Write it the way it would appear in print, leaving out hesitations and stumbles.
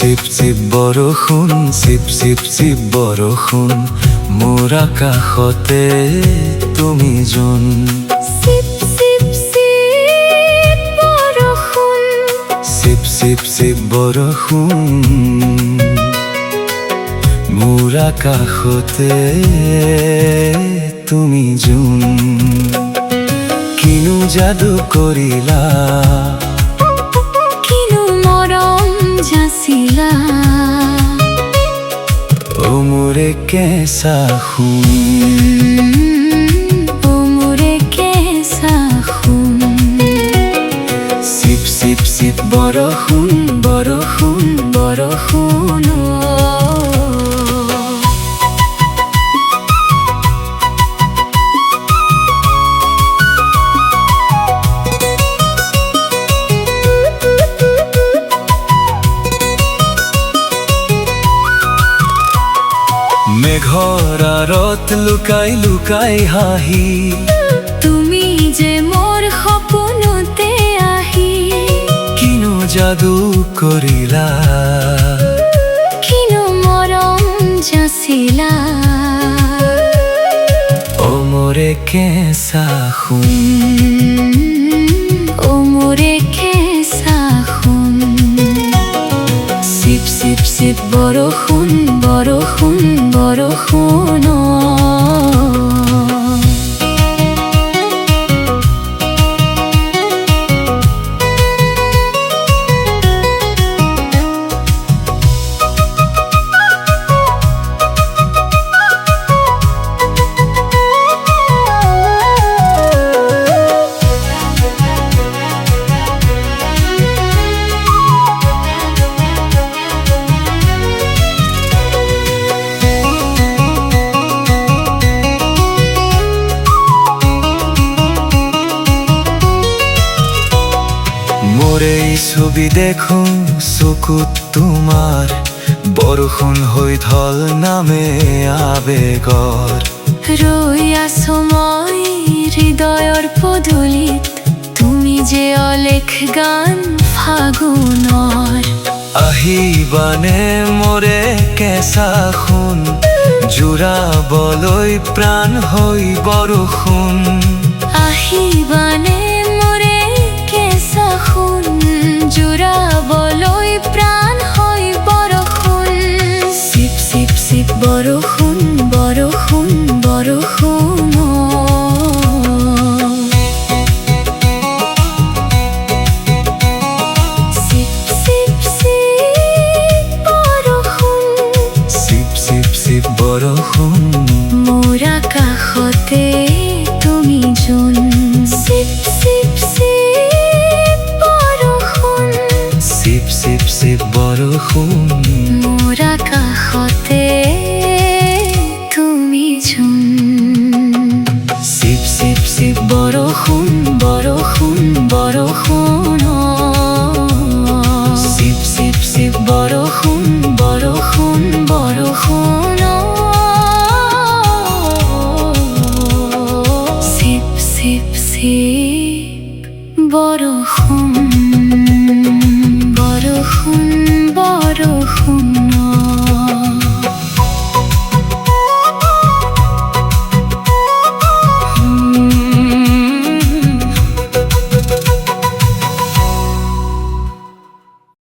Chip chip বৰষুণ, chip chip chip বৰষুণ, মোৰ আকাশতে তুমি জোন। চিপ চিপ চিপ বৰষুণ, চিপ চিপ চিপ বৰষুণ, মোৰ আকাশতে তুমি জোন। কিনো যাদু কৰিলা, কিনো মৰম যাচিলা, ও মোৰে কেঁচা সোণ। ও মোৰে কেঁচা সোণ। চিপ চিপ চিপ বৰষুণ, বৰষুণ, বৰষুণ, মেঘৰ আঁৰত লুকাই লুকাই হাঁহি, তুমি যে মোৰ সপোনতে আহি, কিনো যাদু কৰিলা, কিনো মৰম যাচিলা, ও মোৰে কেঁচা সোণ। ও মোৰে কেঁচা সোণ। চিপ চিপ চিপ বৰষুণ, বৰষুণ, বৰষুণ, মোৰ এই ছবি দেখো চকুত তোমাৰ, বৰষুণ হৈ ঢল নামে আবেগৰ। ৰৈ আছো মই হৃদয়ৰ পদূলিত, তুমি যে অলেখ গান ফাগুনৰ। আহিবানে মোৰে কেঁচা সোণ, জোৰাবলৈ প্ৰাণ হৈ বৰষুণ। আহিবানে মোৰে কেঁচা সোণ, জোৰাবলৈ প্ৰাণ হৈ বৰষুণ। চিপ চিপ চিপ বৰষুণ, বৰষুণ, বৰষুণ, চিপ চিপ চিপ বৰষুণ, চিপ চিপ চিপ বৰষুণ, মোৰ আকাশতে তুমি জোন। চিপ চিপ চিপ বৰষুণ, চিপ চিপ চিপ বৰষুণ, মোৰ আকাশতে তুমি জোন। চিপ চিপ চিপ বৰষুণ, বৰষুণ, বৰষুণ, চিপ চিপ চিপ বৰষুণ, বৰষুণ, বৰষুণ, চিপ চিপ চিপ